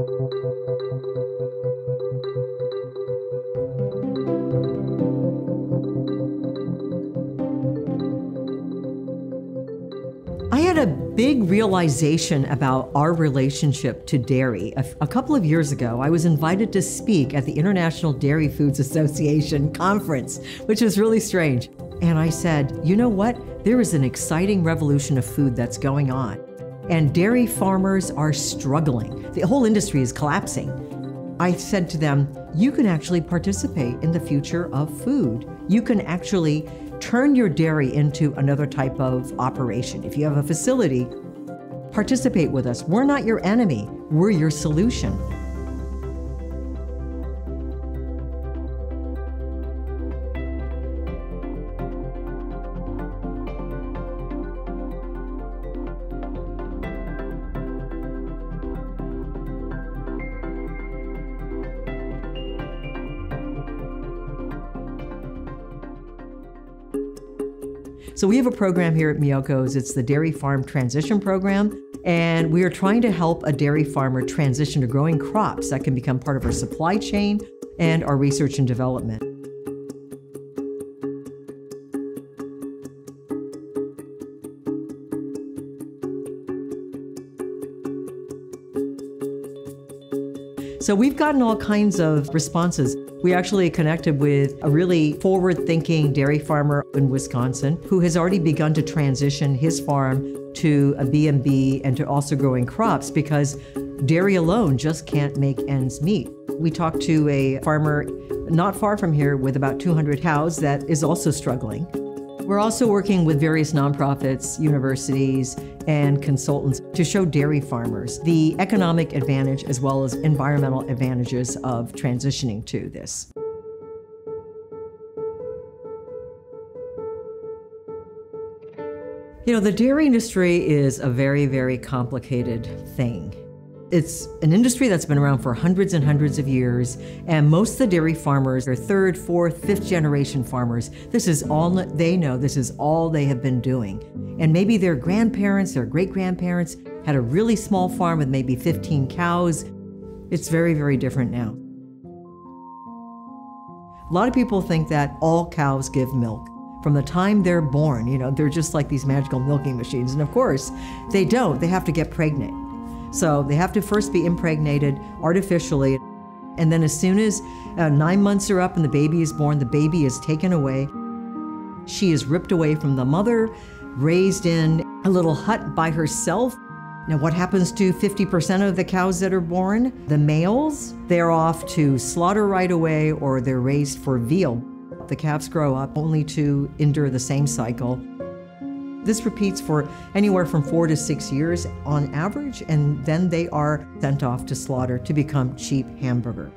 I had a big realization about our relationship to dairy. A couple of years ago, I was invited to speak at the International Dairy Foods Association conference, which was really strange. And I said, you know what? There is an exciting revolution of food that's going on. And dairy farmers are struggling. The whole industry is collapsing. I said to them, you can actually participate in the future of food. You can actually turn your dairy into another type of operation. If you have a facility, participate with us. We're not your enemy, we're your solution. So we have a program here at Miyoko's. It's the Dairy Farm Transition Program, and we are trying to help a dairy farmer transition to growing crops that can become part of our supply chain and our research and development. So we've gotten all kinds of responses. We actually connected with a really forward-thinking dairy farmer in Wisconsin who has already begun to transition his farm to a B&B and to also growing crops because dairy alone just can't make ends meet. We talked to a farmer not far from here with about 200 cows that is also struggling. We're also working with various nonprofits, universities, and consultants to show dairy farmers the economic advantage as well as environmental advantages of transitioning to this. You know, the dairy industry is a very, very complicated thing. It's an industry that's been around for hundreds and hundreds of years, and most of the dairy farmers are third, fourth, fifth generation farmers. This is all they know, this is all they have been doing. And maybe their grandparents, their great-grandparents had a really small farm with maybe 15 cows. It's very, very different now. A lot of people think that all cows give milk. From the time they're born, you know, they're just like these magical milking machines. And of course, they don't, they have to get pregnant. So they have to first be impregnated artificially. And then as soon as 9 months are up and the baby is born, the baby is taken away. She is ripped away from the mother, raised in a little hut by herself. Now what happens to 50% of the cows that are born? The males, they're off to slaughter right away or they're raised for veal. The calves grow up only to endure the same cycle. This repeats for anywhere from 4 to 6 years on average, and then they are sent off to slaughter to become cheap hamburger.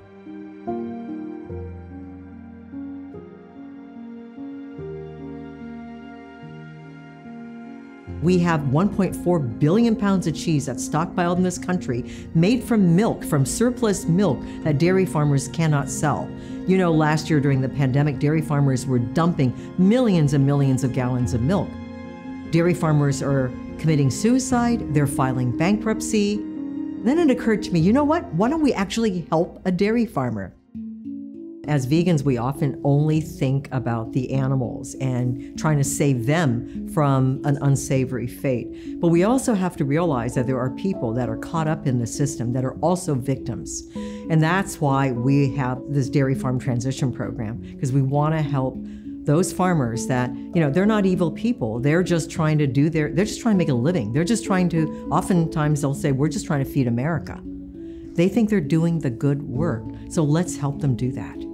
We have 1.4 billion pounds of cheese that's stockpiled in this country, made from milk, from surplus milk that dairy farmers cannot sell. You know, last year during the pandemic, dairy farmers were dumping millions and millions of gallons of milk. Dairy farmers are committing suicide, they're filing bankruptcy. Then it occurred to me, you know what? Why don't we actually help a dairy farmer? As vegans, we often only think about the animals and trying to save them from an unsavory fate. But we also have to realize that there are people that are caught up in the system that are also victims. And that's why we have this Dairy Farm Transition Program, because we want to help those farmers that, you know, they're not evil people. They're just trying to do they're just trying to make a living. They're just trying to, oftentimes they'll say, we're just trying to feed America. They think they're doing the good work. So let's help them do that.